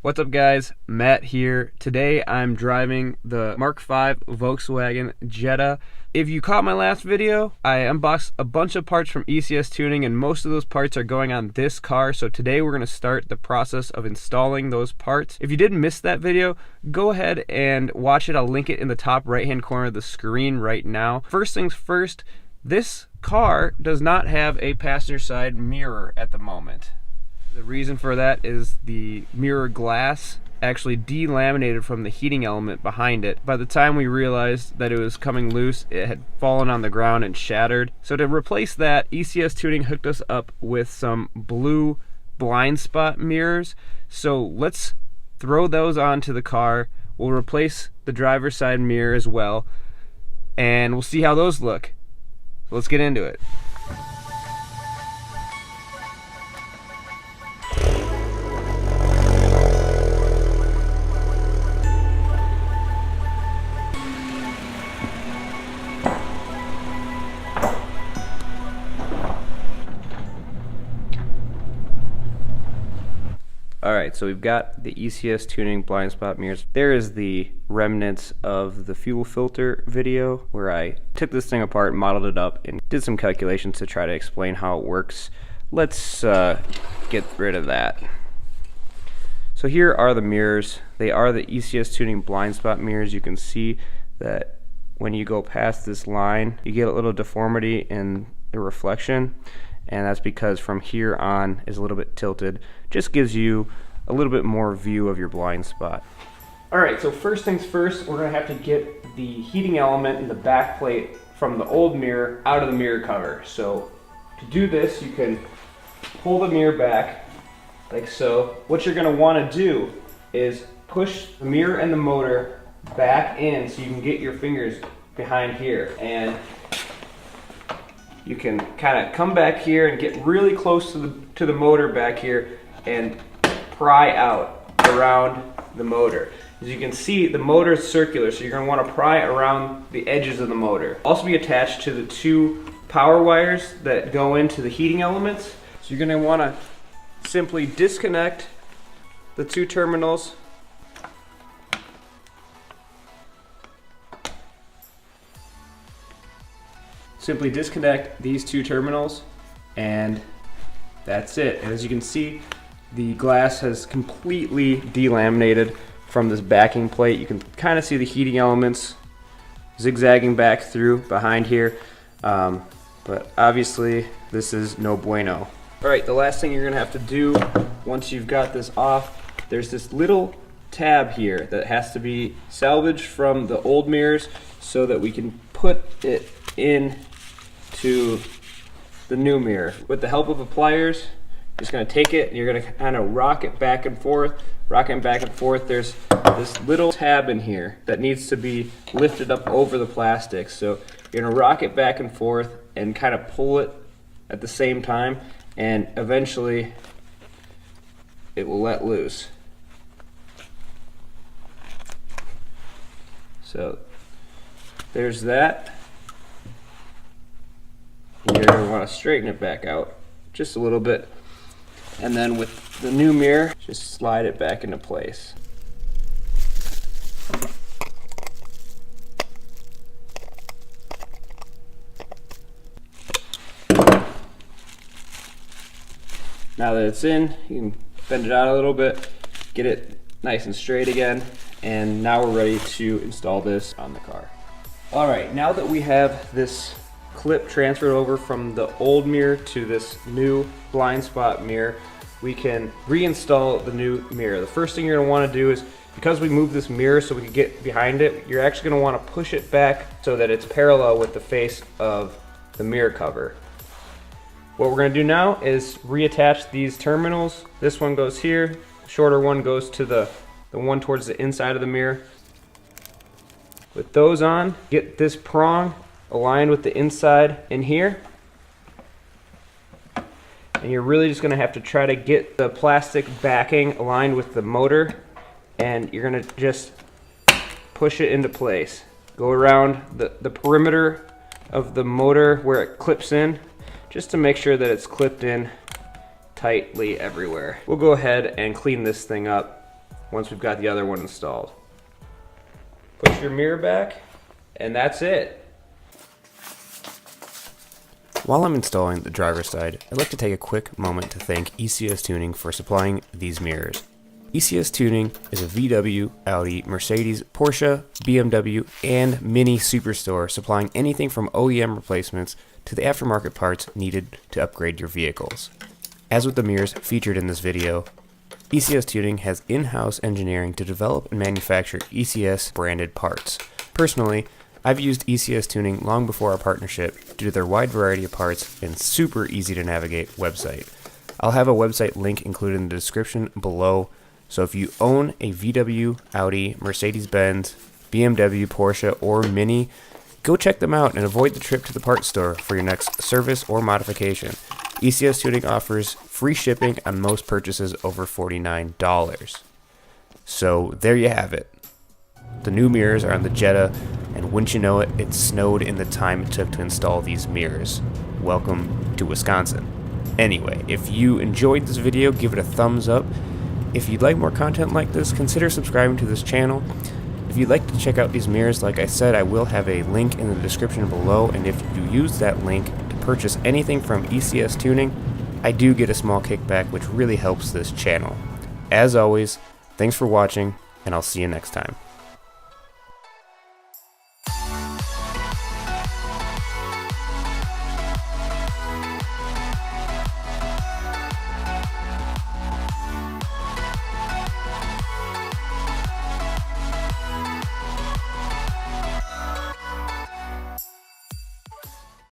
What's up guys, Matt here. Today I'm driving the MK5 Volkswagen Jetta. If you caught my last video, I unboxed a bunch of parts from ECS Tuning and most of those parts are going on this car. So today we're going to start the process of installing those parts. If you did miss that video, go ahead and watch it. I'll link it in the top right hand corner of the screen right now. First things first, this car does not have a passenger side mirror at the moment. The reason for that is the mirror glass actually delaminated from the heating element behind it. By the time we realized that it was coming loose, it had fallen on the ground and shattered. So to replace that, ECS Tuning hooked us up with some blue blind spot mirrors. So let's throw those onto the car. We'll replace the driver's side mirror as well, and we'll see how those look. Let's get into it. Alright, so we've got the ECS Tuning blind spot mirrors. There is the remnants of the fuel filter video where I took this thing apart, modeled it up, and did some calculations to try to explain how it works. Let's get rid of that. So here are the mirrors. They are the ECS Tuning blind spot mirrors. You can see that when you go past this line, you get a little deformity in the reflection. And that's because from here on is a little bit tilted. Just gives you a little bit more view of your blind spot. Alright, so first things first, we're going to have to get the heating element and the back plate from the old mirror out of the mirror cover. So to do this, you can pull the mirror back like so. What you're going to want to do is push the mirror and the motor back in so you can get your fingers behind here. And you can kind of come back here and get really close to the motor back here and pry out around the motor. As you can see, the motor is circular, so you're going to want to pry around the edges of the motor. Also be attached to the two power wires that go into the heating elements. So you're going to want to simply disconnect the two terminals. Simply disconnect these two terminals and that's it. And as you can see, the glass has completely delaminated from this backing plate. You can kind of see the heating elements zigzagging back through behind here, but obviously this is no bueno. Alright, the last thing you're going to have to do once you've got this off, there's this little tab here that has to be salvaged from the old mirrors so that we can put it in to the new mirror. With the help of the pliers, you're just going to take it and you're going to kind of rock it back and forth, There's this little tab in here that needs to be lifted up over the plastic. So you're going to rock it back and forth and kind of pull it at the same time, and eventually it will let loose. So there's that. You're going to want to straighten it back out just a little bit, and then with the new mirror, just slide it back into place. Now that it's in, you can bend it out a little bit, get it nice and straight again, and now we're ready to install this on the car. Alright, now that we have this clip transferred over from the old mirror to this new blind spot mirror, we can reinstall the new mirror. The first thing you're going to want to do is, because we moved this mirror so we could get behind it, you're actually going to want to push it back so that it's parallel with the face of the mirror cover. What we're going to do now is reattach these terminals. This one goes here, the shorter one goes to the one towards the inside of the mirror. With those on, get this prong aligned with the inside in here, and you're really just going to have to try to get the plastic backing aligned with the motor, and you're going to just push it into place. Go around the perimeter of the motor where it clips in, just to make sure that it's clipped in tightly everywhere. We'll go ahead and clean this thing up once we've got the other one installed. Push your mirror back, and that's it. While I'm installing the driver's side, I'd like to take a quick moment to thank ECS Tuning for supplying these mirrors. ECS Tuning is a VW, Audi, Mercedes, Porsche, BMW, and Mini superstore supplying anything from OEM replacements to the aftermarket parts needed to upgrade your vehicles. As with the mirrors featured in this video, ECS Tuning has in-house engineering to develop and manufacture ECS branded parts. Personally, I've used ECS Tuning long before our partnership due to their wide variety of parts and super easy to navigate website. I'll have a website link included in the description below, so if you own a VW, Audi, Mercedes-Benz, BMW, Porsche, or Mini, go check them out and avoid the trip to the parts store for your next service or modification. ECS Tuning offers free shipping on most purchases over $49. So there you have it. The new mirrors are on the Jetta, and wouldn't you know it, it snowed in the time it took to install these mirrors. Welcome to Wisconsin. Anyway, if you enjoyed this video, give it a thumbs up. If you'd like more content like this, consider subscribing to this channel. If you'd like to check out these mirrors, like I said, I will have a link in the description below, and if you use that link to purchase anything from ECS Tuning, I do get a small kickback, which really helps this channel. As always, thanks for watching, and I'll see you next time.